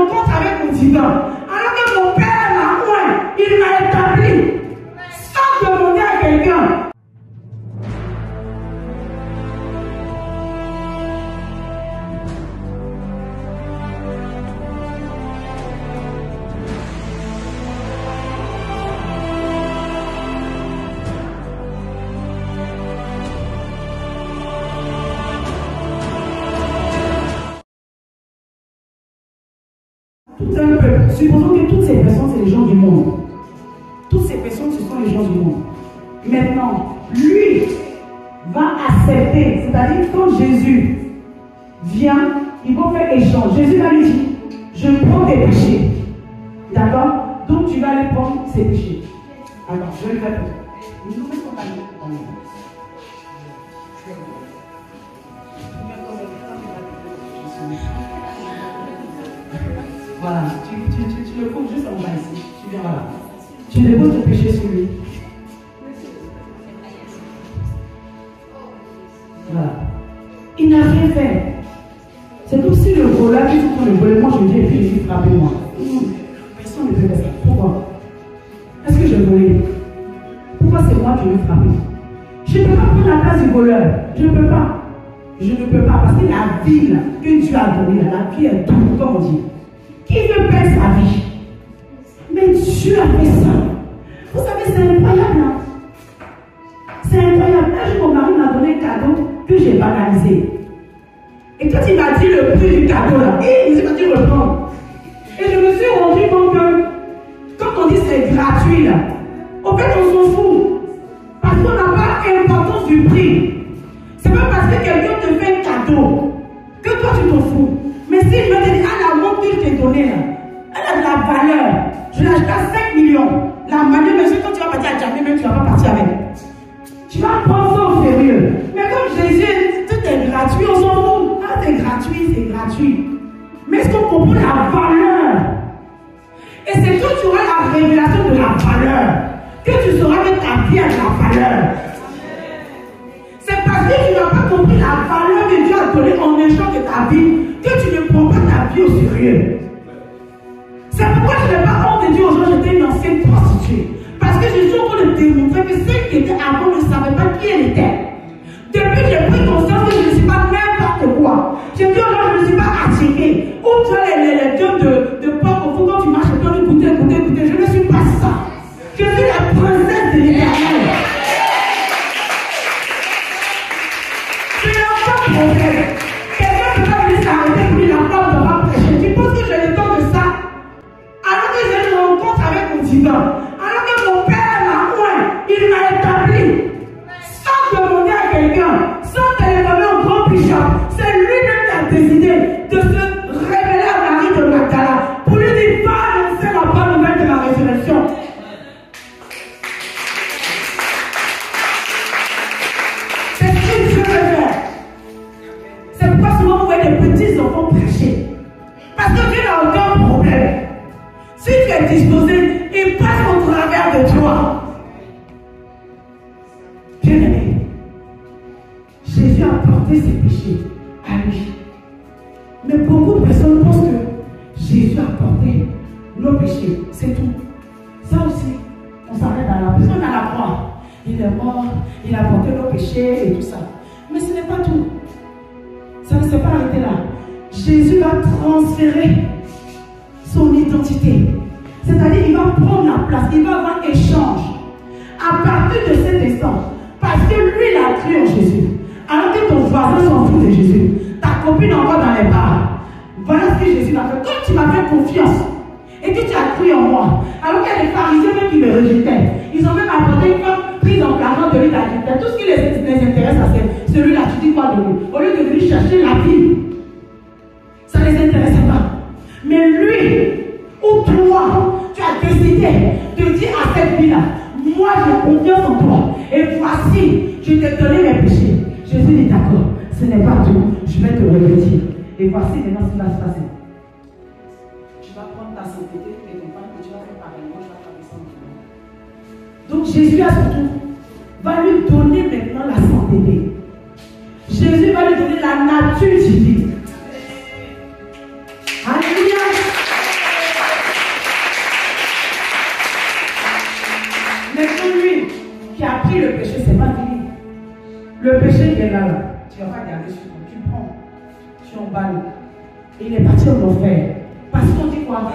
rencontre avec mon divin. Alors que mon père m'a oint, il m'a établi. Sans demander à quelqu'un. Tout un peuple. Supposons que toutes ces personnes, c'est les gens du monde. Toutes ces personnes, ce sont les gens du monde. Maintenant, lui va accepter. C'est-à-dire quand Jésus vient, ils vont faire échange. Jésus va lui dire, je prends tes péchés. D'accord? Donc tu vas aller prendre ses péchés. Alors, je vais le faire. Nous ne sommes pas là. Voilà, tu le poses juste en bas ici. Tu viens là. Tu déposes ton péché sur lui. Voilà. Il n'a rien fait. C'est comme si le voleur qui se prend le volet, moi je viens et puis il dit frappez-moi. Personne ne peut faire ça. Pourquoi? Est-ce que je volais? Pourquoi c'est moi qui vais frapper? Je ne peux pas prendre la place du voleur. Je ne peux pas. Je ne peux pas parce que la vie que Dieu a donnée, la vie est douce, comme on dit. Qui veut perdre sa vie? Mais Dieu a fait ça. Vous savez, c'est incroyable. Hein? C'est incroyable. Un jour, mon mari m'a donné un cadeau que j'ai banalisé. Et quand il m'a dit le prix du cadeau, là, il s'est dit reprendre. Et je me suis rendu compte que, quand on dit c'est gratuit, là, en fait, on s'en fout. Parce qu'on n'a pas l'importance du prix. C'est pas parce que quelqu'un te fait un cadeau que toi tu t'en fous. Mais si je me dis, ah, la montre que je t'ai donnée, là, elle a de la valeur. Je l'ai achetée à 5 millions. La manière, mais quand tu vas partir à Djamé, même tu ne vas pas partir avec. Tu vas prendre ça au sérieux. Mais comme Jésus, tout est gratuit, on s'en fout. Ah, c'est gratuit, c'est gratuit. Mais est-ce qu'on comprend la valeur? Et c'est quand tu auras la révélation de la valeur que tu sauras que ta vie a de la valeur. C'est parce que tu n'as pas compris la valeur que Dieu a donnée en échange de ta vie que tu ne prends pas ta vie au sérieux. C'est pourquoi je n'ai pas honte de dire aux gens que j'étais une ancienne prostituée. Parce que je suis en train de démontrer que celle qui était avant ne savait pas qui elle était. Depuis que j'ai pris conscience que je ne suis pas n'importe quoi. J'ai dit aux gens que je ne suis pas attirée. Ou tu as les gueules de porc au fond quand tu marches et tu dis écoutez. Je ne suis pas ça. Je suis la princesse de l'Éternel. Je n'ai aucun problème. Quelqu'un peut pas venir s'arrêter pour dire la femme ne va pas prêcher. Tu penses que j'ai le temps de ça? Alors que j'ai une rencontre avec mon divin. Alors que mon père m'a oint, il m'a établi. Sans demander à quelqu'un, sans téléphoner au grand bishop. C'est lui-même qui a décidé de se révéler à Marie de Magdala pour lui dire, va annoncer la bonne nouvelle de la résurrection. C'est ce que Dieu veut faire. C'est pourquoi souvent vous voyez des petits enfants prêcher. Parce que Dieu n'a aucun problème. Si tu es disposé, il passe au travers de toi. Bien-aimé, Jésus a porté ses péchés à lui. Mais beaucoup de personnes pensent que Jésus a porté nos péchés. C'est tout. Ça aussi, on s'arrête à la personne à la croix. Il est mort, il a porté nos péchés et tout ça. Mais ce n'est pas tout. Ça ne s'est pas arrêté là. Jésus va transférer son identité. C'est-à-dire qu'il va prendre la place, il va avoir échange. À partir de cet instant, parce que lui, il a cru en Jésus. Alors que ton voisin s'en fout de Jésus, ta copine encore dans les bars. Voilà ce que Jésus m'a fait. Quand tu m'as fait confiance et que tu as cru en moi, alors qu'il y a des pharisiens même qui me rejetaient, ils ont même apporté une femme prise en flagrant de lui d'adultère. Tout ce qui les intéresse, c'est celui-là, tu dis quoi de lui? Au lieu de venir chercher la vie, ça ne les intéressait pas. Mais lui, ou toi, tu as décidé de dire à cette vie-là, moi j'ai confiance en toi. Et voici, je t'ai donné mes péchés. Jésus dit d'accord, ce n'est pas tout, je vais te revêtir. Et voici maintenant ce qui va se passer. Tu vas prendre ta sainteté et ton pain que tu vas faire pareillement, tu vas faire ça. Donc Jésus à son tour va lui donner maintenant la sainteté. Jésus va lui donner la nature divine. Alléluia. pris le péché, c'est pas fini. Le péché qui est là, tu vas pas garder sur toi. Tu prends, tu emballes. Et il est parti en enfer. Parce qu'on dit quoi?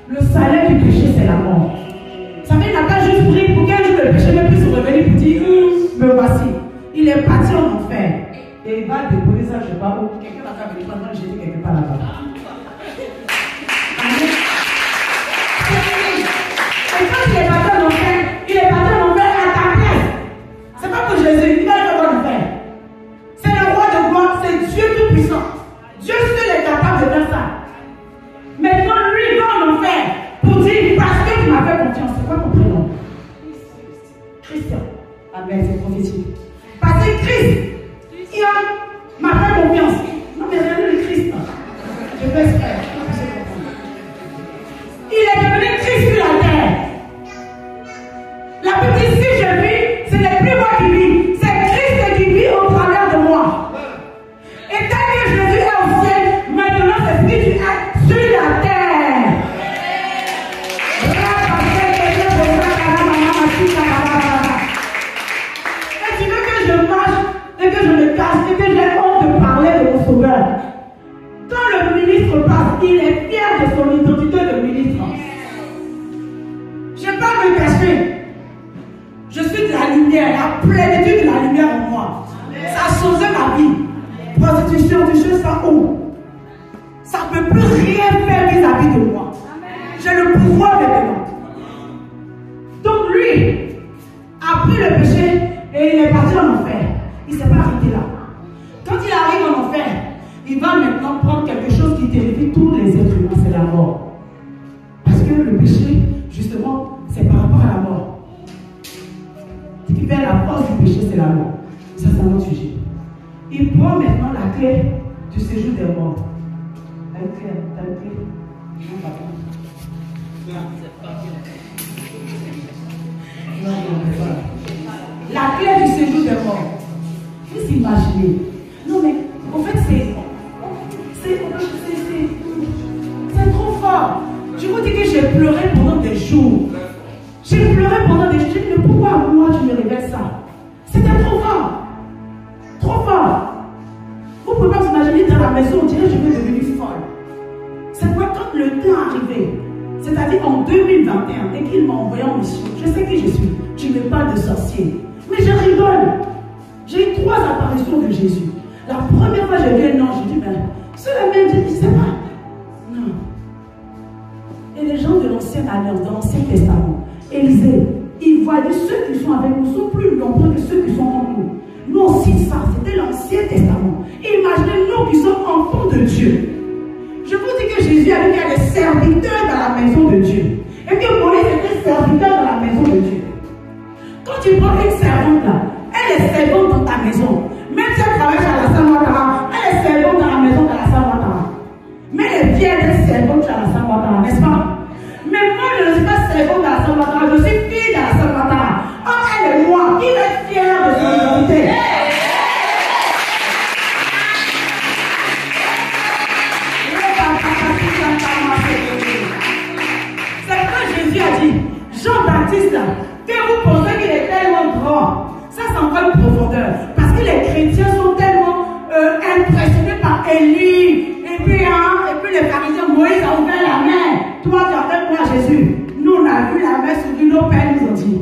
Le salaire du péché, c'est la mort. Ça fait qu'il n'a pas juste pris pour qu'un jour le péché me puisse revenir pour dire me voici. Il est parti en enfer. Et il va déposer ça, je ne sais pas où. Quelqu'un va venir prendre Jésus quelque part là-bas. Amen. Et quand il est parti en enfer, il est parti en enfer à ta place. C'est pas pour Jésus, il va le faire en enfer. C'est le roi de gloire, c'est Dieu tout-puissant. Dieu seul est capable de faire ça. Maintenant, lui, il va en enfer pour dire, parce que tu m'as fait confiance. C'est quoi ton prénom? Christian. Amen, c'est prophétique. Parce que Christ, il m'a fait confiance. Non, mais regardez le Christ. Je peux espérer. Il est devenu Christ sur la terre. La petite si je vis, ce n'est plus moi qui vis, c'est Christ qui vit au travers de moi. Et tant que Jésus est au ciel, maintenant c'est ce que tu es sur la terre. Et tu veux que je marche, et que je me casse, et que j'ai honte de parler de mon sauveur. Quand le ministre passe, il est fier de son identité de ministre. Je ne vais pas me cacher. Je suis de la lumière, la plénitude de la lumière en moi. Ça a changé ma vie. Prostitution, tu cherches ça où? Ça ne peut plus rien faire vis-à-vis de moi. J'ai le pouvoir maintenant. Donc lui a pris le péché et il est parti en enfer. Il ne s'est pas arrêté là. Quand il arrive en enfer, il va maintenant prendre quelque chose qui terrifie tous les êtres humains, c'est la mort. Parce que le péché, justement, c'est par rapport à la mort. Ce qui fait la force du péché, c'est la mort. Ça, c'est un autre sujet. Il prend maintenant la clé du séjour des morts. La clé, la clé. Non, papa. La clé du séjour des morts. Vous imaginez? Non, mais en fait, c'est trop fort. Je vous dis que j'ai pleuré pendant des jours. J'ai pleuré pendant des jours. Mais pourquoi moi tu me révèles ça? C'était trop fort. Trop fort. Vous pouvez pas vous imaginer dans la maison, on dirait que je vais devenir folle. C'est quoi quand le temps est arrivé? C'est-à-dire en 2021, dès qu'il m'a envoyé en mission, je sais qui je suis. Tu me parles de sorcier. Mais je rigole. J'ai eu 3 apparitions de Jésus. La première fois, j'ai vu un ange, je dis, ben, c'est la même, je dis, c'est pas. Non. Et les gens de l'Ancienne Alliance, de l'Ancien Testament, Élisée, ils voyaient ceux qui sont avec nous sont plus nombreux que ceux qui sont en nous. Nous on cite ça, c'était l'Ancien Testament. Imaginez nous qui sommes enfants de Dieu. Je vous dis que Jésus a dit qu'il y a des serviteurs dans la maison de Dieu. Et que Moïse était serviteur dans la maison de Dieu. Quand tu prends une servante là, elle est servante dans ta maison. Même si elle travaille à la Saint-Ouattara, elle est servante dans la maison de la Saint-Ouattara. Mais elle est fière d'être servante à la Saint-Ouattara, n'est-ce pas? Mais moi je ne suis pas servante à la Saint-Ouattara, je suis fille de la Saint-Ouattara. Oh, elle est moi, qui est fière de son identité. C'est quand Jésus a dit, Jean-Baptiste, que vous pensez qu'il est tellement grand. Ça, c'est encore une profondeur. Parce que les chrétiens sont tellement impressionnés par Élie. Et puis les pharisiens, Moïse a ouvert la main. Toi, tu as fait quoi, Jésus? Nous, on a vu la main sur nos pères nous ont dit.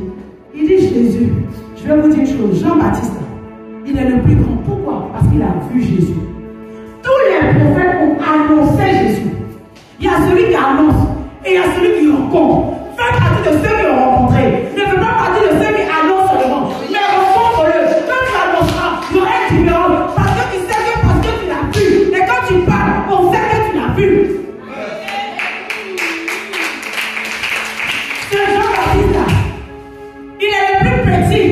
Il dit, Jésus, je vais vous dire une chose. Jean-Baptiste, il est le plus grand. Pourquoi? Parce qu'il a vu Jésus. Tous les prophètes ont annoncé Jésus. Il y a celui qui annonce et il y a celui qui rencontre. Fais partie de ceux qui ont rencontré. Ne fais pas partie de ceux qui annoncent seulement. Mais rencontre-le. Quand tu annonceras, il y aura une différence. Parce que tu sais que parce que tu l'as vu. Et quand tu parles, on sait que tu l'as vu. Ce Jean-Baptiste-là, il est le plus petit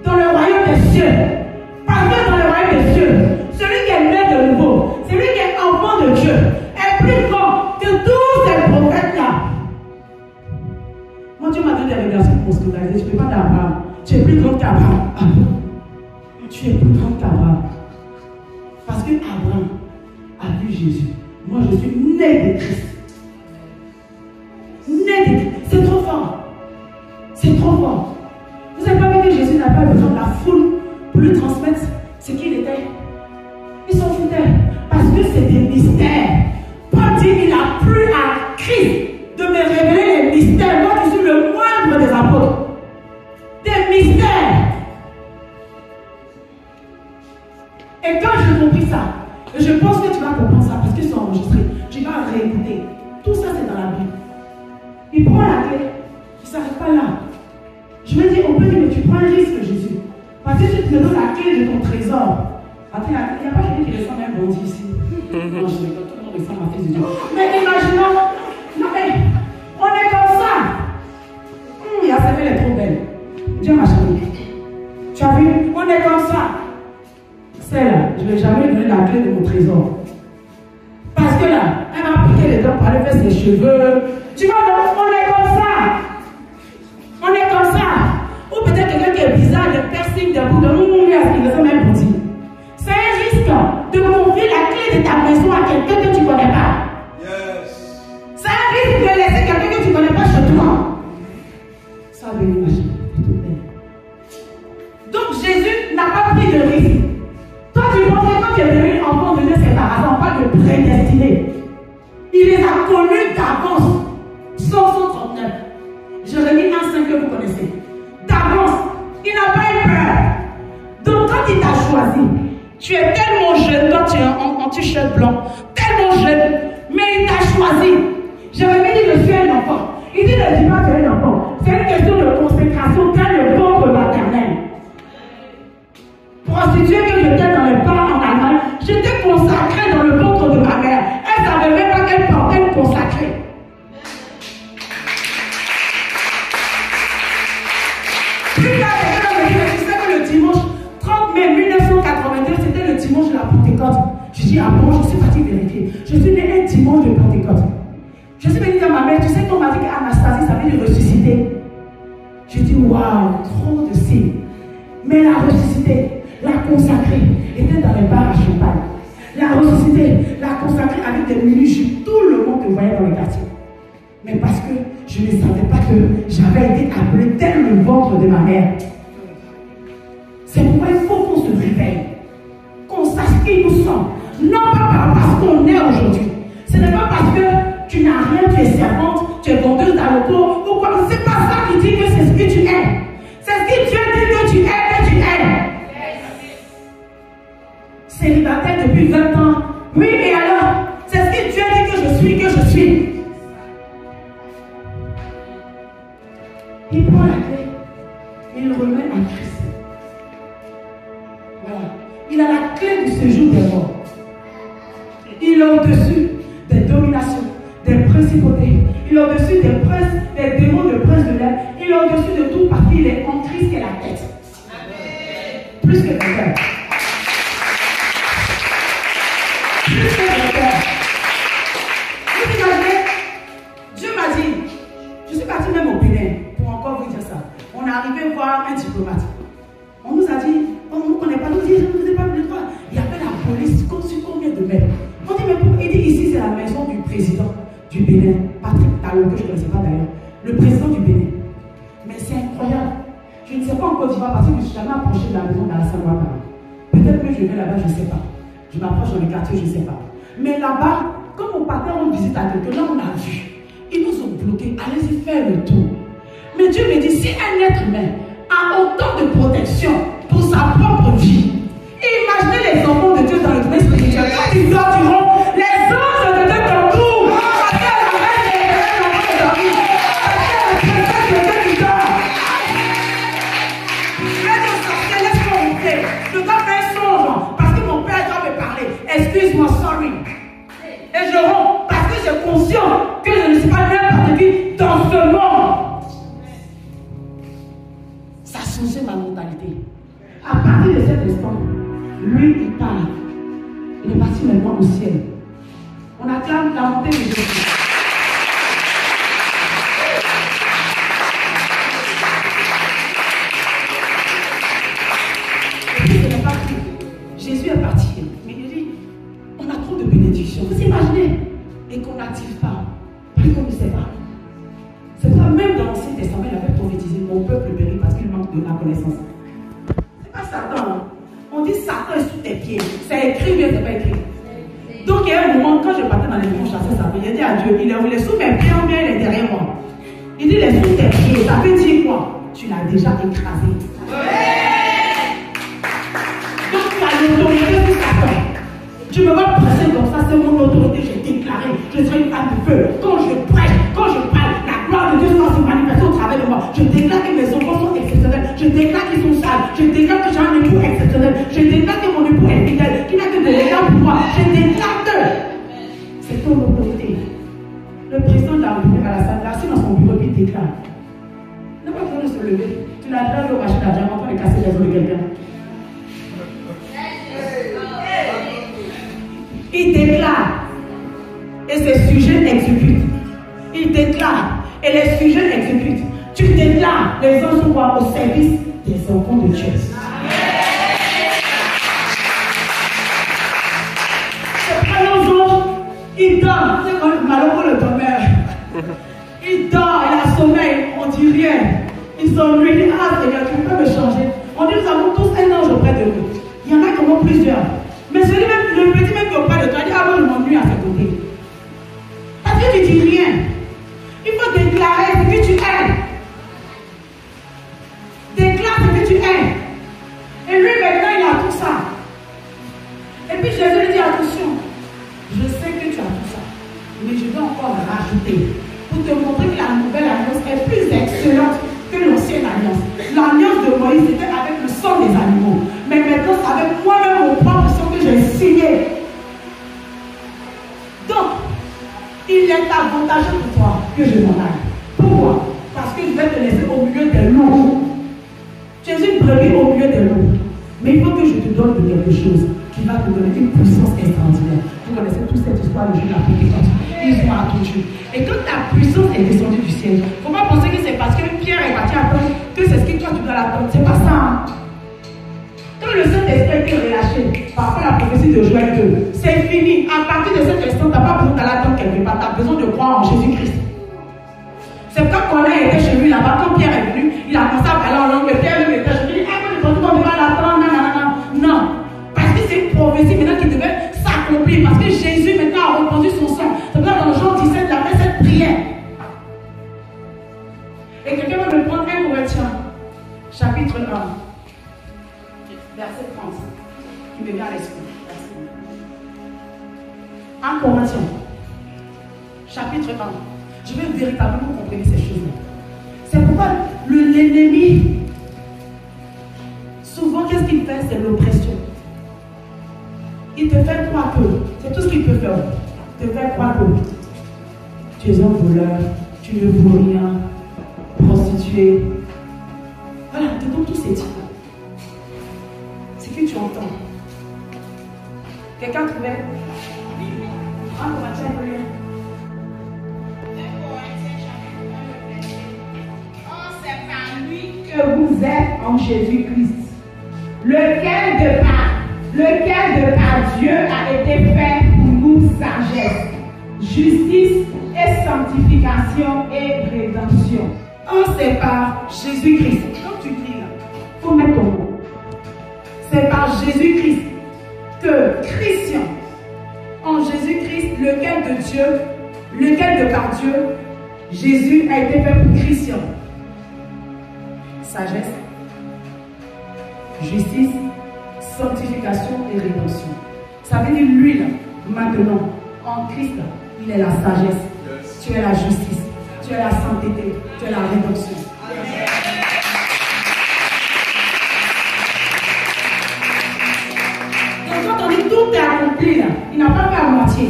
dans le royaume des cieux. Parce que dans le royaume des cieux, celui qui est né de nouveau, celui qui est enfant de Dieu, est plus grand que tous ces prophètes-là. Moi, Dieu m'a donné des révélations pour scandaliser. Je ne peux pas d'Abraham. Tu es plus grand qu'Abraham. Tu es plus grand qu'Abraham. Parce que Abraham a vu Jésus. Moi, je suis né de Christ. Né de Christ. C'est trop fort. C'est trop fort. Vous n'avez pas vu que Jésus mystères. Moi, je suis le moindre des apôtres. Des mystères. Et quand j'ai compris ça, et je pense que tu vas comprendre ça parce qu'ils sont enregistrés, tu vas réécouter. Tout ça, c'est dans la Bible. Il prend la clé, il ne s'arrête pas là. Je me dis, on peut dire, mais tu prends un risque, Jésus. Parce que si tu me donnes la clé de ton trésor. Attends, il n'y a pas quelqu'un qui descend même bandit ici. Non, je rigole, tout le monde descend ma fille de Dieu. Mais imaginons, non mais, on est comme ça. Il y a celle-là, elle est trop belle. Dieu m'a chérie. Tu as vu, on est comme ça. Celle-là, je ne vais jamais donner la clé de mon trésor. Parce que là, elle m'a piqué les dents pour aller faire ses cheveux. Tu vois, on est comme ça. On est comme ça. Ou peut-être quelqu'un qui est bizarre, de piercing, de bout de il ne fait même pour dire. C'est un risque de confier la clé de ta maison à quelqu'un que tu ne connais pas. Yes. C'est un risque de laisser quelqu'un que tu ne connais pas chez toi. Ça va venir imaginer. Donc Jésus n'a pas pris de risque. Toi, tu penses que quand tu es devenu enfant de Dieu, c'est par hasard, pas de prédestiné. Il les a connus d'avance. Psaume 139. Jérémie 1,5 que vous connaissez. D'avance. Il n'a pas eu peur. Donc quand il t'a choisi, tu es tellement jeune, toi tu es en t-shirt blanc, tellement jeune, mais il t'a choisi. Jérémie dit, je suis un enfant. Il dit, ne dis pas que tu es un enfant. C'est une question de consécration dans le ventre maternel. Prostituée que j'étais dans les bars en Allemagne, j'étais consacrée dans le ventre de ma mère. Elle ne savait même pas qu'elle portait une consacrée. Plus tard, tu sais que le dimanche 30 mai 1982, c'était le dimanche de la Pentecôte. Je dis, ah bon, je suis partie vérifier. Je suis née un dimanche de Pentecôte. Je suis venue dire à ma mère, tu sais qu'on m'a dit qu'Anastasie, ça veut dire ressusciter. Je dis, waouh, trop de signes. Mais la ressuscité, la consacrée, était dans les bars à champagne. La ressuscité, la consacrée avec des mini-jupes. Tout le monde te voyait dans les quartiers. Mais parce que je ne savais pas que j'avais été appelée tel le ventre de ma mère. C'est pourquoi il faut qu'on se réveille. Qu'on sache qui nous sommes. Non pas parce qu'on est aujourd'hui. Ce n'est pas parce que tu n'as rien, tu es servante, tu es vendeuse d'aéroport ou quoi. Ce n'est pas ça qui dit que c'est ce que tu es. C'est ce que Dieu dit que tu es, que tu es. Célibataire depuis 20 ans. Oui, et alors? C'est ce que Dieu dit que je suis, que je suis. Il prend la clé et il remet à Christ. Voilà. Il a la clé du séjour des morts. Il est au-dessus des dominations, des principautés. Il est au-dessus des princes, des démons de prince de l'air. Il est au-dessus de tout parce qu'il est en Christ qui est la tête. Amen. Plus que le cœur. Plus que le cœur. Vous imaginez, Dieu m'a dit, je suis partie même au Bénin pour encore vous dire ça. On est arrivé voir un diplomate. On nous a dit, on ne nous connaît pas, nous dit, je ne vous ai pas vu de toi. Il y avait la police sur combien de mètres. On dit, mais pourquoi? Il dit, ici c'est la maison du président du Bénin, Patrick Talon, que je ne connaissais pas d'ailleurs, le président du Bénin. Mais c'est incroyable. Je ne sais pas en Côte d'Ivoire parce que je ne suis jamais approché de la maison d'Alassane Ouattara. Peut-être que je vais là-bas, je ne sais pas. Je m'approche dans le quartier, je ne sais pas. Mais là-bas, comme on partait en visite à quelqu'un, là on a vu. Ils nous ont bloqués. Allez-y faire le tour. Mais Dieu me dit, si un être humain a autant de protection pour sa propre vie, imaginez les enfants de Dieu dans le domaine spirituel. Quand ils dormiront, les anges de Dieu t'entourent. Parce que la reine est en train de dormir. Parce que la princesse de Dieu qui dort. Mais non, ça laisse-moi rentrer. Je dois faire un songe. Parce que mon père doit me parler. Excuse-moi, sorry. Et je rentre parce que j'ai conscience que je ne suis pas n'importe qui dans ce monde. Ça a changé ma mentalité. À partir de cet instant, lui, il parle. Il est parti maintenant au ciel. On acclame la montée de Jésus. Et puis, il est parti. Jésus est parti. Mais il dit, on a trop de bénédictions. Vous imaginez? Et qu'on n'active pas. Parce qu'on ne sait pas. C'est pour ça, même dans l'Ancien Testament, il avait prophétisé, mon peuple périt parce qu'il manque de la connaissance. C'est pas Satan. Hein. On dit Satan est sous tes pieds. C'est écrit, mais c'est pas écrit. Donc il y a un moment, quand je partais dans les maisons chasser Satan, j'ai dit à Dieu, il est sous mes pieds ou bien il est derrière moi. Il dit les sous tes pieds. Ça veut dire quoi? Tu l'as déjà écrasé. Donc tu as l'autorité sur Satan. Tu ne me vas presser comme ça, c'est mon autorité. J'ai déclaré, je serai une femme de feu. Quand je prêche, quand je parle, la gloire de Dieu va se manifester au travers de moi. Je déclare que mes enfants sont exceptionnels. Je déclare qu'ils sont sages. Je déclare que j'ai un époux exceptionnel. Je déclare que mon époux est fidèle, qu'il n'a que de l'égard pour moi. Je déclare que c'est ton autorité. Le président de la République à la salle, assis dans son bureau, il déclare. Il n'a pas besoin de se lever. Tu l'as déjà au machine à diamant pour casser les os de quelqu'un. Il déclare et ses sujets exécutent. Il déclare et les sujets exécutent. Tu déclares, les anges sont quoi? Au service des enfants de Dieu. C'est pas nos anges, il dort. C'est comme malheureux le dormeur. Il dort, il a sommeil, on dit rien. Il s'ennuie, il dit ah Seigneur, tu peux me changer. On dit nous avons tous un ange auprès de nous. Il y en a qui en ont plusieurs. Mais celui même, le petit même qui est auprès de toi, dit ah moi je m'ennuie à ses côtés. Parce que tu dis rien. Il faut déclarer ce que tu es. Déclare ce que tu es. Et lui maintenant il a tout ça. Et puis Jésus lui dit attention, je sais que tu as tout ça, mais je vais encore rajouter pour te montrer que la nouvelle alliance est plus excellente que l'ancienne alliance. L'alliance de Moïse c'était avec le sang des animaux, mais maintenant c'est avec moi-même mon propre sang que j'ai signé. Donc, il est avantageux pour toi que je m'en aille. Pourquoi? Parce que je vais te laisser au milieu des loups. Tu es une brebis au milieu des loups. Mais il faut que je te donne de quelque chose qui va te donner une puissance extraordinaire. Vous connaissez toute cette histoire du jour de la Pentecôte. Ils sont attendus. Et quand ta puissance est descendue du ciel, il ne faut pas penser que c'est parce que Pierre est parti attendre que c'est ce que toi tu dois l'attendre. C'est pas ça. Hein? Quand le Saint-Esprit est relâché par rapport à la prophétie de Joël 2, c'est fini. À partir de cet instant, tu n'as pas besoin d'aller attendre quelque part. Tu as besoin de croire en Jésus-Christ. C'est quand Corneille était chez lui là-bas, quand Pierre est venu, il a commencé à parler en langue, mais Pierre lui était chez lui. Ah, mais on va l'attendre. Non. Parce que c'est une prophétie maintenant qui devait s'accomplir. Parce que Jésus maintenant a répandu son sang. C'est pour ça dans Jean 17, il a fait cette prière. Et quelqu'un va me prendre 1 Corinthiens, chapitre 1, verset 30, qui me vient à l'esprit. 1 Corinthiens, chapitre 1. Je veux véritablement comprendre ces choses-là. C'est pourquoi l'ennemi, souvent, qu'est-ce qu'il fait? C'est l'oppression. Il te fait croire que, c'est tout ce qu'il peut faire. Il te fait croire que tu es un voleur, tu ne vaux rien, prostituée. Voilà, te donne tous ces titres. C'est que tu entends. Quelqu'un trouvait? Un Corinthien, il veut rien. Que vous êtes en Jésus-Christ, lequel de par Dieu a été fait pour nous sagesse, justice et sanctification et rédemption. C'est par Jésus-Christ. Quand tu dis là, il faut mettre ton mot. C'est par Jésus-Christ que Christian, en Jésus-Christ, lequel de par Dieu, Jésus a été fait pour Christian. Sagesse, justice, sanctification et rédemption. Ça veut dire lui là, maintenant, en Christ, là, il est la sagesse, tu es la justice, tu es la sainteté, tu es la rédemption. Donc quand on dit tout est accompli là, il n'a pas fait à moitié.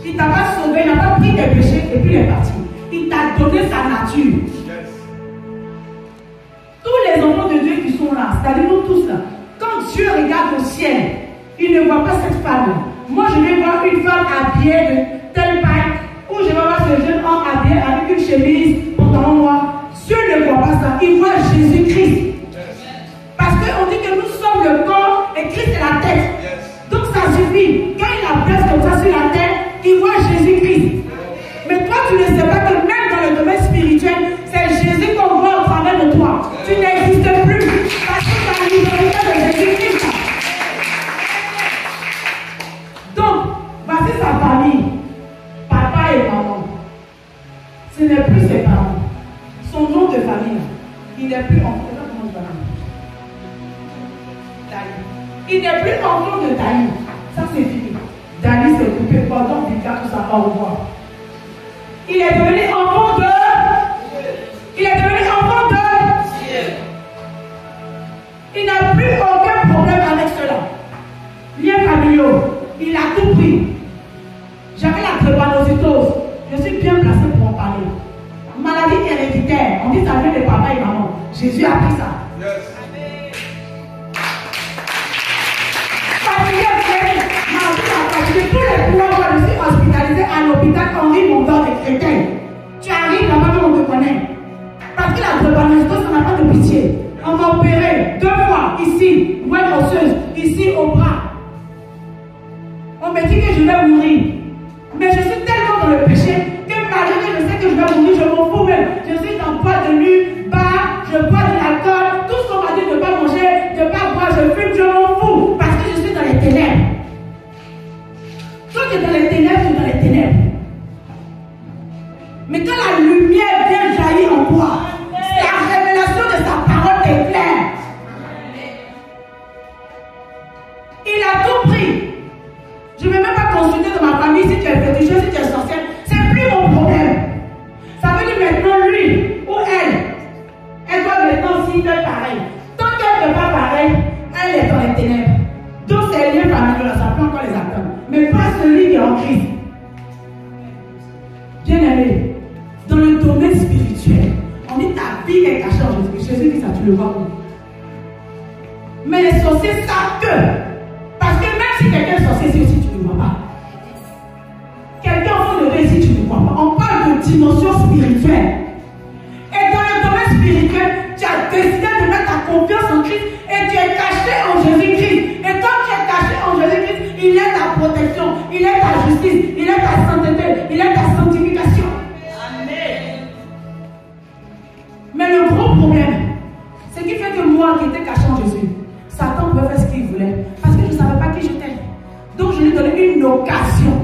Il t'a pas sauvé, il n'a pas pris tes péchés et puis il est parti. Il t'a donné sa nature. Tous les enfants de Dieu qui sont là, c'est-à-dire nous tous là, quand Dieu regarde au ciel, il ne voit pas cette femme. Moi, je vais voir une femme habillée de telle paille, ou je vais voir ce jeune homme habillé avec une chemise, pantalon noir. Dieu ne voit pas ça, il voit Jésus-Christ. Parce qu'on dit que nous sommes le corps et Christ est la tête. Donc ça suffit. Quand il la place comme ça sur la tête, il voit Jésus-Christ. Mais toi, tu ne sais pas que même dans le domaine spirituel, c'est Jésus qu'on voit au travers de toi. Tu n'existes plus parce que tu as la liberté de Jésus-Christ. Donc, voici sa famille. Papa et maman. Ce n'est plus ses parents. il n'est plus enfant. Il n'est plus enfant de Dali. Ça, c'est fini. Dali s'est coupé pendant Vika, tout ça, au revoir. Il est devenu enfant de. Il est devenu enfant de. Il n'a plus aucun problème avec cela. Liens familiaux, il a tout pris. J'avais la drépanocytose. Je suis bien placée pour en parler. Maladie héréditaire. On dit ça vient de papa et maman. Jésus a pris ça. Yes. Tous les pouvoirs, je suis hospitalisé à l'hôpital Henri Mondor des Chrétiens. Tu arrives là-bas, on te connaît. Parce que la drépanocytose, ça n'a pas de pitié. On m'a opéré 2 fois ici, moelle osseuse, ici au bras. On me dit que je vais mourir. Mais je suis tellement dans le péché que malgré que je sais que je vais mourir, je m'en fous même. Je suis en boîte de nuit, bar, je bois de l'alcool, tout ce qu'on m'a dit de ne pas manger, de ne pas boire, je fume, je m'en fous. Parce que je suis dans les ténèbres. Toi, tu es dans les ténèbres, tu es dans les ténèbres. Mais quand la lumière vient jaillir en toi, la révélation de sa parole t'éclaire. Il a tout pris. Je ne vais même pas consulter dans ma famille si tu es féticheuse, si tu es sorcière. C'est plus mon problème. Ça veut dire maintenant, lui ou elle doit maintenant s'y faire pareil. Tant qu'elle ne fait pas pareil, elle est dans les ténèbres. Donc ces liens familiaux, ça peut encore les attendre. Mais pas celui qui est en Christ. Bien aimé, dans le domaine spirituel, on dit ta vie est cachée en Jésus. Jésus dit ça, tu le vois où? Mais les sorciers savent que. Parce que même si quelqu'un est sorcier, c'est aussi tu ne le vois pas. Quelqu'un en fond de réussite, tu ne le vois pas. On parle de dimension spirituelle. Et dans le domaine spirituel, tu as décidé de mettre ta confiance en Christ et tu es caché en Jésus-Christ. Et quand tu es caché en Jésus-Christ, il est ta protection, il est ta justice, il est ta sainteté, il est ta sanctification. Amen. Mais le gros problème, c'est qui fait que moi qui étais caché en Jésus, Satan pouvait faire ce qu'il voulait. Parce que je ne savais pas qui j'étais. Donc je lui ai donné une occasion.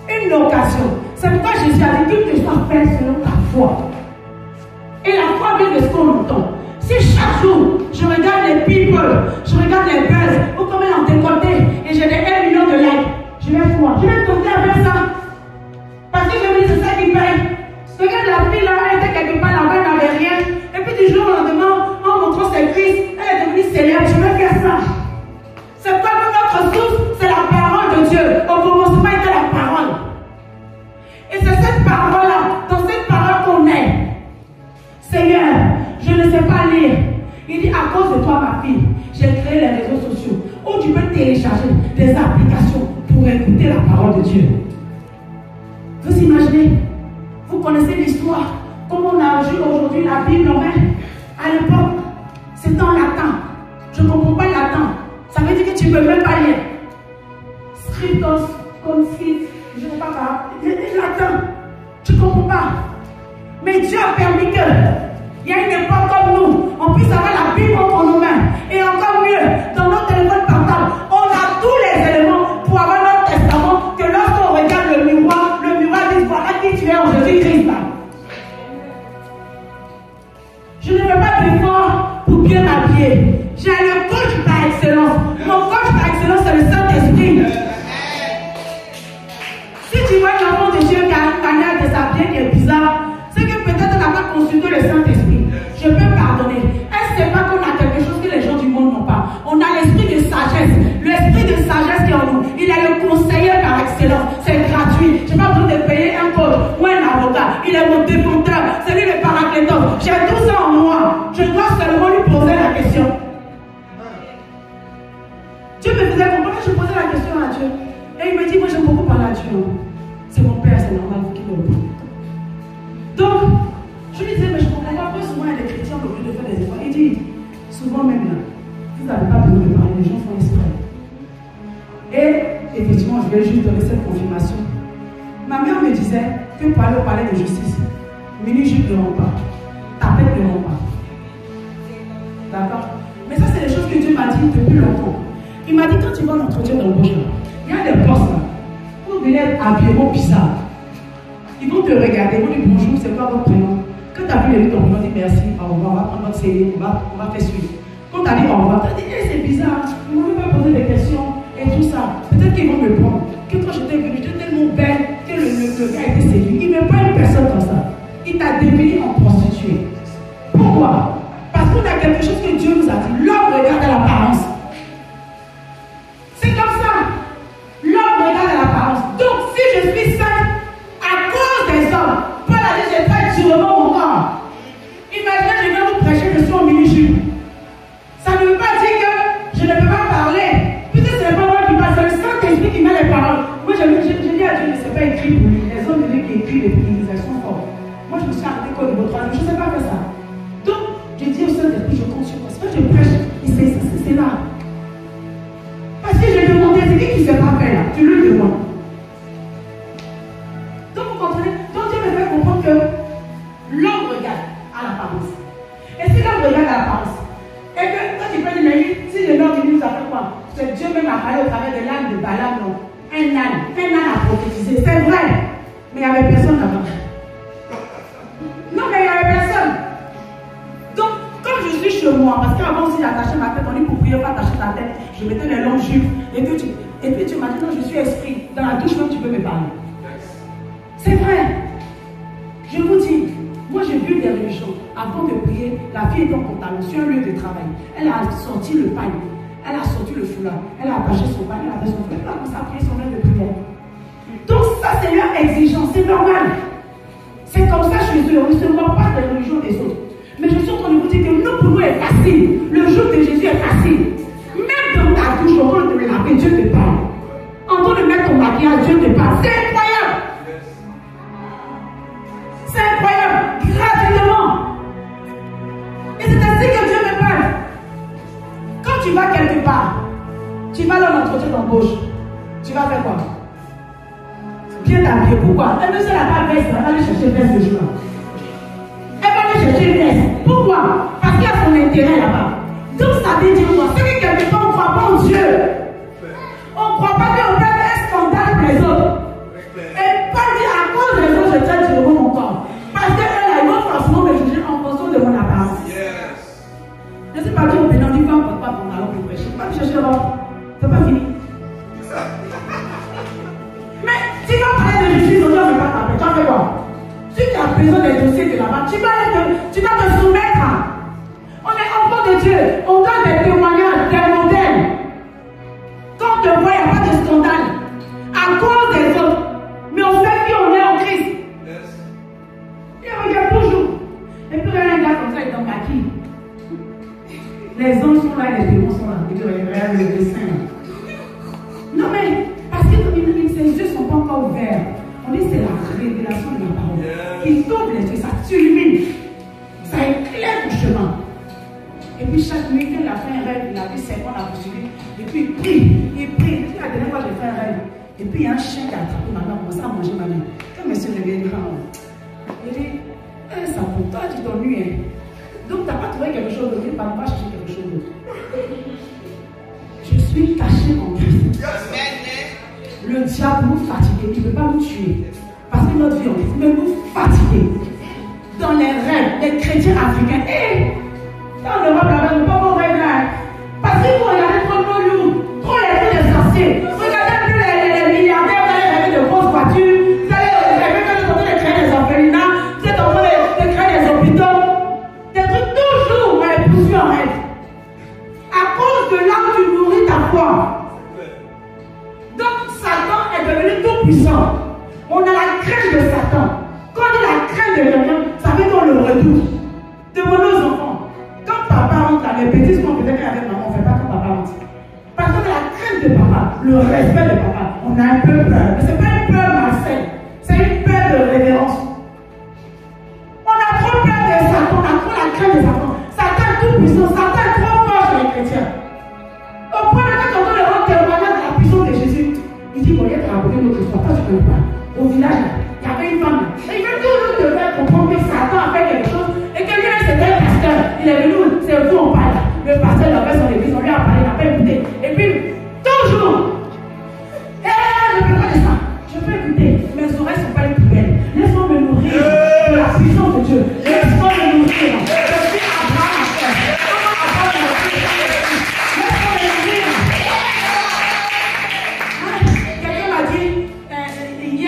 Une occasion. C'est pourquoi Jésus a dit qu'il te soit fait selon ta foi. Et la foi vient de ce qu'on entend. Si chaque jour, je regarde les people, je regarde les buzz, ou comment ils ont décoté, et j'ai des 1 million de likes, je vais croire. Je vais tenter avec ça. Parce que je me dis, c'est ça qui paye. Regarde la fille là, elle était quelque part là-bas, elle n'avait rien. Et puis du jour au lendemain, en montrant ses cuisses, elle est devenue célèbre. Je vais faire ça. C'est quoi que notre source? C'est la parole de Dieu. Au commencement était la parole. Et c'est cette parole-là, dans cette parole qu'on est. Seigneur, je ne sais pas lire. Il dit, à cause de toi, ma fille, j'ai créé les réseaux sociaux où tu peux télécharger des applications pour écouter la parole de Dieu. Vous imaginez? Vous connaissez l'histoire. Comment on a aujourd'hui la Bible en main. À l'époque, c'était en latin. Je ne comprends pas le latin. Ça veut dire que tu ne peux même pas lire. Scriptos, conscript, je ne sais pas, le latin. Tu ne comprends pas. Mais Dieu a permis que il y a une époque comme nous, on puisse avoir la Bible entre nos mains. Et encore mieux, dans nos téléphones portables, on a tous les éléments pour avoir notre testament, que lorsqu'on regarde le miroir dit, voilà qui tu es en Jésus-Christ. Je ne veux pas d'effort pour bien m'habiller. J'ai le coach par excellence. Mon coach par excellence, c'est le Saint-Esprit. Si tu vois un enfant de Dieu qui a une manière de s'habiller qui est bizarre, c'est que peut-être on n'a pas consulté le Saint-Esprit. Je peux pardonner. Est-ce que c'est pas qu'on a quelque chose que les gens du monde n'ont pas? On a l'esprit de sagesse. L'esprit de sagesse qui est en nous. Il est le conseiller par excellence. C'est gratuit. Je n'ai pas besoin de payer un coach ou un avocat. Il est mon défenseur. C'est lui le paraclétos. J'ai tout ça en moi. Je dois seulement lui poser la question. Dieu me faisait comprendre que je posais la question à Dieu. Et il me dit, moi j'aime beaucoup parler à Dieu. C'est mon père, c'est normal qu'il me parle. Donc, je lui disais, mais je ne comprends pas pourquoi souvent il y a des chrétiens au lieu de faire des efforts. Il dit, souvent même là, vous n'avez pas besoin de parler, les gens font exprès. Et effectivement, je vais juste donner cette confirmation. Ma mère me disait que pour aller au palais de justice, mini-jupe ne rend pas, tapette ne rend pas. D'accord? Mais ça, c'est des choses que Dieu m'a dit depuis longtemps. Il m'a dit, quand tu vas en entretien d'embauche, il y a des postes là, vous venez habiller bizarre. Ils vont te regarder, ils vont dire bonjour, c'est quoi votre prénom? Quand tu as vu les livres, on dit merci, au revoir, on va prendre notre série, on va faire suivre. Quand tu as dit au revoir, tu as dit, c'est bizarre, ils ne m'ont pas posé des questions et tout ça. Peut-être qu'ils vont me prendre. Que quand j'étais venue, j'étais tellement belle que le gars était séduit. Il ne met pas une personne comme ça. Il t'a défini en prostituée. Pourquoi? Parce qu'on a quelque chose que Dieu nous a dit. L'homme regarde à l'apparence. C'est comme ça. L'homme regarde à l'apparence. Donc, si je suis sainte à cause des hommes, Paul a dit, j'ai fait durement mon corps. Imaginez, je viens vous prêcher, je suis en mini-jupe. Ça ne veut pas dire que je ne peux pas parler. Puisque ce n'est pas moi qui parle, c'est le Saint-Esprit qui met les paroles. Moi, je dis à Dieu, ce n'est pas écrit pour lui. Les hommes de Dieu qui écrivent les prières, elles sont fortes. Moi, je me suis arrêtée qu'au niveau 3, je ne sais pas faire ça. Donc, je dis au Saint-Esprit, je compte sur toi. Quand je prêche, c'est là. Parce que j'ai demandé, c'est qui ne sait pas faire là? Tu le demandes. Donc, vous comprenez? Donc, Dieu me fait comprendre que l'homme regarde à l'apparence. Et si l'homme regarde à l'apparence, et que quand tu peux dire, mais si le Lord nous a fait quoi? C'est Dieu même a parlé au travers de l'âne de Balaam, non? Un âne a prophétisé. C'est vrai. Mais il n'y avait personne là-bas. Non, mais il n'y avait personne. Donc, comme je suis chez moi, parce qu'avant, si j'attachais ma tête, on dit pour prier, pas attacher ta tête. Je mettais les longs jupes. Et puis tu m'as dit, non, je suis esprit. Dans la douche, même, tu peux me parler. C'est vrai. Je vous dis, moi, j'ai vu des religions. Avant de prier, la fille était en pantalon sur un lieu de travail. Elle a sorti le pain. Elle a sorti le foulard. Elle a attaché son pain. Elle a fait son foulard. Elle a commencé à prier son heure de prière. Donc, ça, c'est leur exigence. C'est normal. C'est comme ça chez eux. On ne se moque pas des religions des autres. Mais je suis en train de vous dire que nous, pour nous, est facile. Le jour de Jésus est facile. Même dans ta douche, au train de te laver, Dieu te parle. En train de mettre ton maquillage, Dieu te parle. C'est incroyable. C'est incroyable. Gratuitement. Et c'est ainsi que Dieu me parle. Quand tu vas quelque part, tu vas dans l'entretien d'embauche, tu vas faire quoi? Bien t'habiller. Pourquoi? Elle ne sait pas veste, elle va aller chercher veste de jour. Elle va aller chercher une veste. Pourquoi? Parce qu'il y a son intérêt là-bas. Donc ça veut dire quoi? C'est que quelque part on ne croit pas en Dieu. On ne croit pas qu'on fait un scandale pour les autres. Et pas dire à cause des autres, je traite sur mon corps. Parce qu'elle a une autre façon de juger en fonction de mon apparence. Je ne sais pas dire au pénal, on dit pas pour pantalon pour prêcher. Pas chercher l'autre. C'est pas fini. Mais si on parle de justice, on ne va pas taper. Tu as fait quoi? Si tu as besoin des dossiers de là-bas, tu vas te soumettre. On est enfant de Dieu. On donne des témoignages, des modèles. Quand on te voit, il n'y a pas de scandale. À cause des autres. Mais on sait qui on est en Christ. Et on regarde toujours. Et puis un gars comme ça, il est en maquille. Les hommes sont là, les démons sont là. Et puis regarde le dessin. Non mais, parce que ses yeux ne sont pas encore ouverts. On dit c'est la révélation de la parole. Qui t'ouvre les yeux, ça t'illumine. Ça éclaire ton chemin. Et puis chaque nuit, quand il a fait un rêve, il a vu ses points à poursuivre. Et puis il prie. Il prie. Et puis la dernière fois, j'ai fait un rêve. Et puis il y a un chien qui a attrapé ma main, commencé à manger ma main. Quand monsieur réveille, il dit, il dit, ça pour toi, tu t'ennuies. Hein. Donc tu n'as pas trouvé quelque chose d'autre, on va chercher quelque chose d'autre. Je suis caché en Christ. Le diable nous fatigue, il ne peut pas nous tuer. Parce que notre vie en Christ, mais nous fatiguer. Dans les rêves, les chrétiens africains, dans l'Europe, là-bas, nous ne pouvons pas rêver là. Parce que vous regardez trop nos loups, trop les trucs des sorciers. Regardez plus les milliardaires, vous allez rêver de grosses voitures, vous allez rêver que vous êtes en train de créer des orphelinats, vous êtes en train de créer des hôpitaux. Des trucs toujours, on les poursuit en rêve. À cause de là où tu nourris ta foi. Donc Satan est devenu tout puissant. On a la crainte de Satan. Quand on a la crainte de quelqu'un, ça veut qu'on le redoute. Demandez aux enfants. Quand papa rentre, les petits qu'on faisait avec maman, on ne fait pas quand papa rentre. Parce qu'on a la crainte de papa, le respect de papa. On a un peu peur. Mais ce n'est pas une peur malsaine. C'est une peur de révérence. On a trop peur de Satan. On a trop la crainte de Satan. Satan est tout puissant. Satan est trop fort chez les chrétiens. Au point que quand on rend témoignage de la puissance de Jésus, il dit qu'on vient te raconter notre histoire. Toi, tu ne connais pas. Au village, il y avait une femme. Et il veut toujours te faire comprendre que Satan a fait quelque chose. Et que lui, c'était un pasteur. Il est venu, c'est vous, on parle. Le pasteur, il a fait son église, on lui a parlé, il n'a pas écouté. Et puis, toujours. Je ne peux pas dire ça. Je peux écouter. Mes oreilles ne sont pas les plus belles. Laisse-moi me nourrir de la puissance de Dieu. Laisse-moi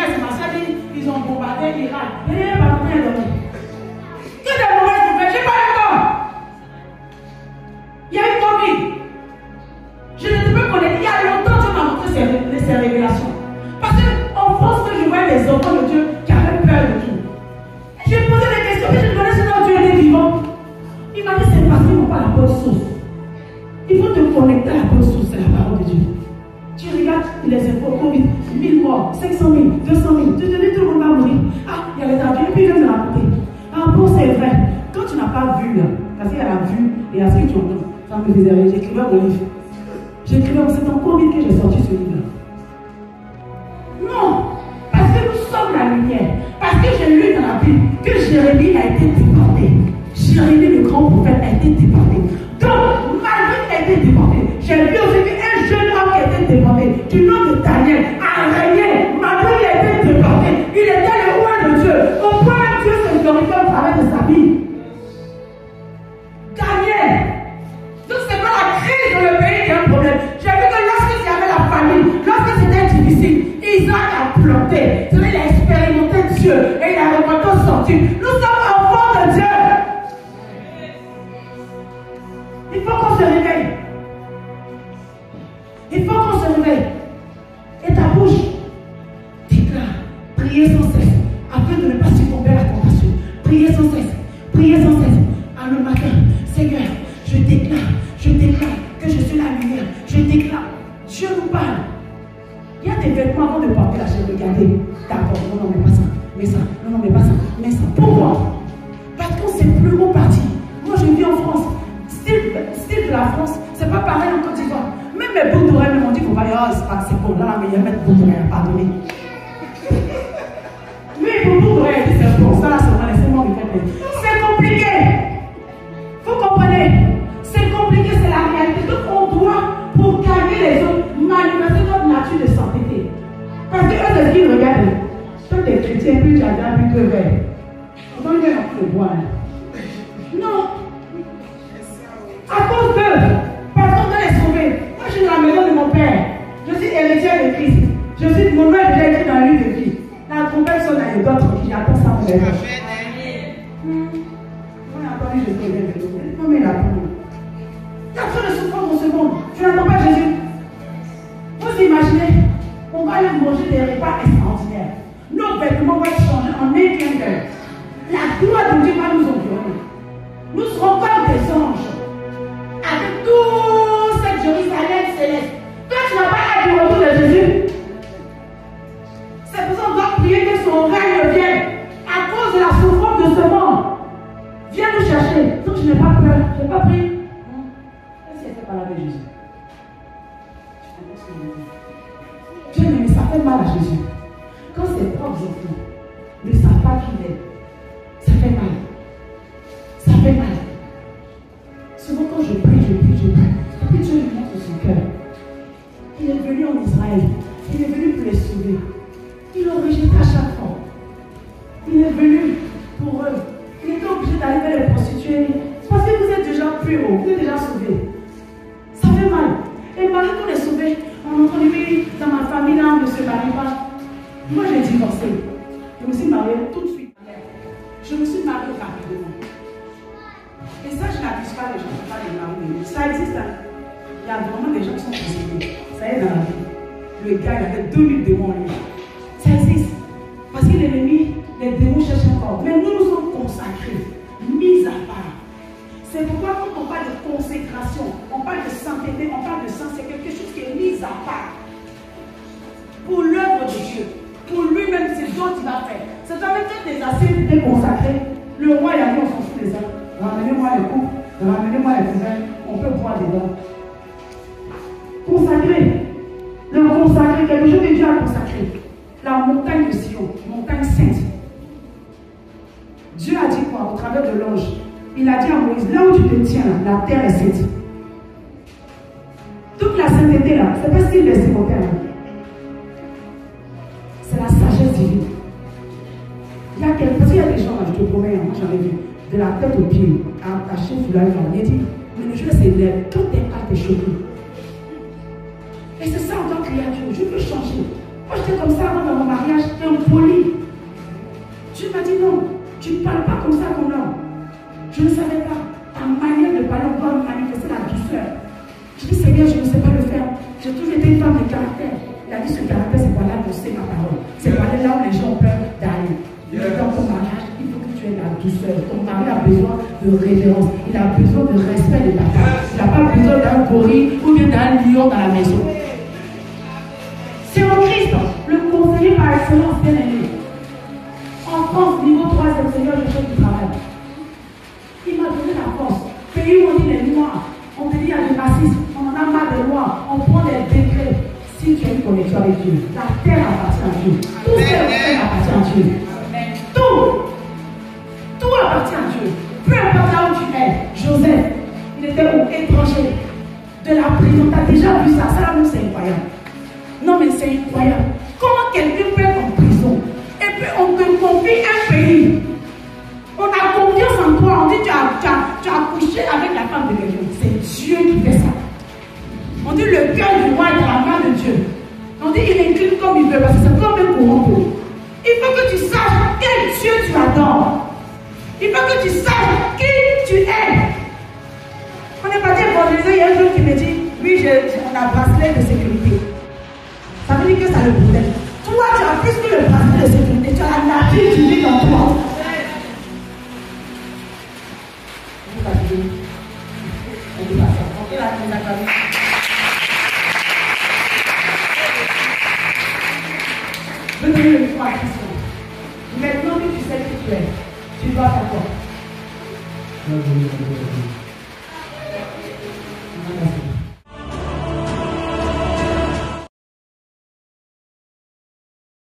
c'est ma soeur dit, ils ont bombardé l'Irak. Et ma maman est dormie. Que des mauvaises nouvelles, j'ai pas le temps. Il y a eu Covid. Je ne peux connaître. Il y a longtemps, Dieu m'a montré ces révélations. Parce qu'en France, que je voyais les enfants de Dieu qui avaient peur de tout. J'ai posé des questions, mais je me demandais si Dieu était vivant. Il m'a dit, c'est parce qu'ils n'ont pas la bonne source. Il faut te connecter à la bonne source, c'est la parole de Dieu. Tu regardes les infos, Covid, 1000 morts, 500 000, 200 000, tu te dis tout le monde va mourir. Ah, il y a les avions, et puis ils viennent de raconter. Ah bon, c'est vrai. Quand tu n'as pas vu, là, parce qu'il y a la vue et à ce que tu entends, ça me faisait rire. J'écrivais au livre. C'est en Covid que j'ai sorti ce livre-là. Non, parce que nous sommes la lumière. Parce que j'ai lu dans la Bible que Jérémie a été déporté. Jérémie, le grand prophète, a été déporté. Donc, malgré qu'il a été déporté, j'ai vu aussi qu'un jeune homme qui a été déporté, du nom de Daniel, a régné. Malgré qu'il a été déporté, il était le roi de Dieu. Au point que Dieu se glorifie au travers de sa vie. Daniel. Donc, c'est pas la crise dans le pays qui est un problème. J'ai vu que lorsque il y avait la famine, lorsque c'était difficile, Isaac a planté. Il a expérimenté Dieu et il a remonté sorti. Nous sommes enfants de Dieu. Il faut qu'on se réveille. Il faut qu'on se réveille. Et ta bouche déclare, priez sans cesse, afin de ne pas succomber à la tentation. Priez sans cesse, priez sans cesse. À le matin, Seigneur, je déclare que je suis la lumière. Je déclare, Dieu nous parle. Il y a des vêtements avant de porter la chair. Regardez, d'accord, non, mais pas ça, mais ça, non, mais pas ça, mais ça. Pourquoi? Parce qu'on ne sait plus où partir. Moi, je vis en France. Style de la France, c'est pas pareil en Côte d'Ivoire. Même mes bouts d'oreilles m'ont dit qu'il faut pas dire, oh, c'est bon, là, mais il y a mettre bouts d'oreilles à pardonner. Lui, pour bouts d'oreilles, c'est bon, ça là, laissez-moi me faire. C'est compliqué. Vous comprenez? C'est compliqué, c'est la réalité. Donc, on doit, pour gagner les autres, manifester notre nature de sainteté. Parce que eux, c'est ce qu'ils regardent. Toi, t'es chrétien, puis tu as déjà bu deux verres. Autant il y a un peu de boire. Non. À cause d'eux, parce qu'on doit les sauver. Moi, je suis dans la maison de mon père. Je suis héritière de Christ. Je suis, mon nom est déjà écrit dans le livre de vie. La trompette sonne à l'époque, j'attends ça pour les gens. On a entendu Jésus. Non, mais il a tout. Il y a trop de souffrance dans ce monde. Tu n'entends pas Jésus. Vous imaginez, on va aller manger des repas extraordinaires. Nos vêtements vont être changés en un clin d'œil. La gloire de Dieu va nous environner. Nous serons comme des anges. Avec toute cette Jérusalem céleste. Toi, tu n'as pas hâte du retour de Jésus. C'est pour ça qu'on doit prier que son règne vienne. À cause de la souffrance de ce monde. Viens nous chercher. Donc, je n'ai pas peur. Je n'ai pas pris. Qu'est-ce qu'elle fait par là avec Jésus? Dieu aimé, ça fait mal à Jésus. Quand ses propres enfants ne savent pas qui il est, ça fait mal. Ça fait mal. Souvent quand je prie. Et puis Dieu lui montre son cœur. Il est venu en Israël. Il est venu pour les sauver. Il l'a rejeté à chaque fois. Il est venu pour eux. Il était obligé d'aller vers les prostituées. Parce que vous êtes déjà purs, vous êtes déjà sauvés. Ça fait mal. Et malgré qu'on est sauvés, on entend dire, dans ma famille, là, on ne se marie pas. Moi, j'ai divorcé. Je me suis mariée tout de suite. Je me suis mariée rapidement. Et ça, je n'abuse pas les gens qui ne sont pas les maris. Ça existe. Hein? Il y a vraiment des gens qui sont possédés. Ça y est dans la vie. Le gars, il avait 2000 démons en lui. Ça existe. Parce que l'ennemi, les démons cherchent encore. Mais nous, nous sommes consacrés, mis à part. C'est pourquoi quand on parle de consécration, on parle de sainteté, on parle de saint, c'est quelque chose qui est mis à part. Pour l'œuvre de Dieu. Pour lui-même, c'est ce qu'il va faire. C'est avec des assiettes déconsacrées. Le roi, il a dit, on s'en fout des hommes. Ramenez-moi les coupes, ramenez-moi les couverts, on peut boire dedans. Consacré. Le consacré, quelque chose que Dieu a consacré. La montagne de Sion, montagne sainte. Dieu a dit quoi au travers de l'ange? Il a dit à Moïse, là où tu te tiens, la terre est sainte. Toute la sainteté là, c'est pas style vestimentaire. C'est la sagesse divine. Il y a quelques, parce qu'il y a des gens là, je te promets, moi j'en ai vu, de la tête aux pieds, attachés sous la jambe. Il dit, mais le Dieu s'élève, quand tes pas t'es choqué. Et c'est ça en tant que créature, je veux changer. Moi j'étais comme ça avant dans mon mariage, je homme poli. Dieu m'a dit non, tu ne parles pas comme ça comme homme. Je ne savais pas. Ta manière de parler, on doit manifester la douceur. Je dis Seigneur, je ne sais pas le faire. J'ai toujours été une femme de caractère. Il a dit ce caractère, c'est par là qu'on sait ma parole. C'est par là où les gens ont peur d'aller. Dans ton mariage, il faut que tu aies la douceur. Ton mari a besoin de révérence. Il a besoin de respect de ta femme. Il n'a pas besoin d'un gorille ou bien d'un lion dans la maison. C'est en Christ, le conseiller par excellence bien aimé. En France, niveau 3e, Seigneur, je fais du travail. Il m'a donné la force. Pays où on dit les noirs, on te dit il y a du racisme, on en a marre des noirs, on prend des décrets. Si tu as une connexion avec Dieu, la terre appartient à Dieu. Tout ce qui appartient à Dieu. Tout appartient à Dieu. Peu importe là où tu es. Joseph, il était où? Étranger. De la prison. Tu as déjà vu ça? Ça, c'est incroyable. Non, mais c'est incroyable. Comment quelqu'un peut être en prison? Et puis on te confie un pays. On a confiance en toi. On dit tu as couché avec la femme de quelqu'un. C'est Dieu qui fait ça. On dit le cœur du roi est dans la main de Dieu. On dit il incline comme il veut parce que c'est comme un courant d'eau. Il faut que tu saches quel Dieu tu adores. Il faut que tu saches qui tu es. On est parti évangéliser. Il y a un jour qui me dit oui, on a un bracelet de sécurité. Ça veut dire que ça le protège. Toi, tu as plus que le bracelet de sécurité. Tu as la nature qui vit dans toi. Je vais donner une fois à Christian. Maintenant que tu sais qui tu es, tu dois faire quoi?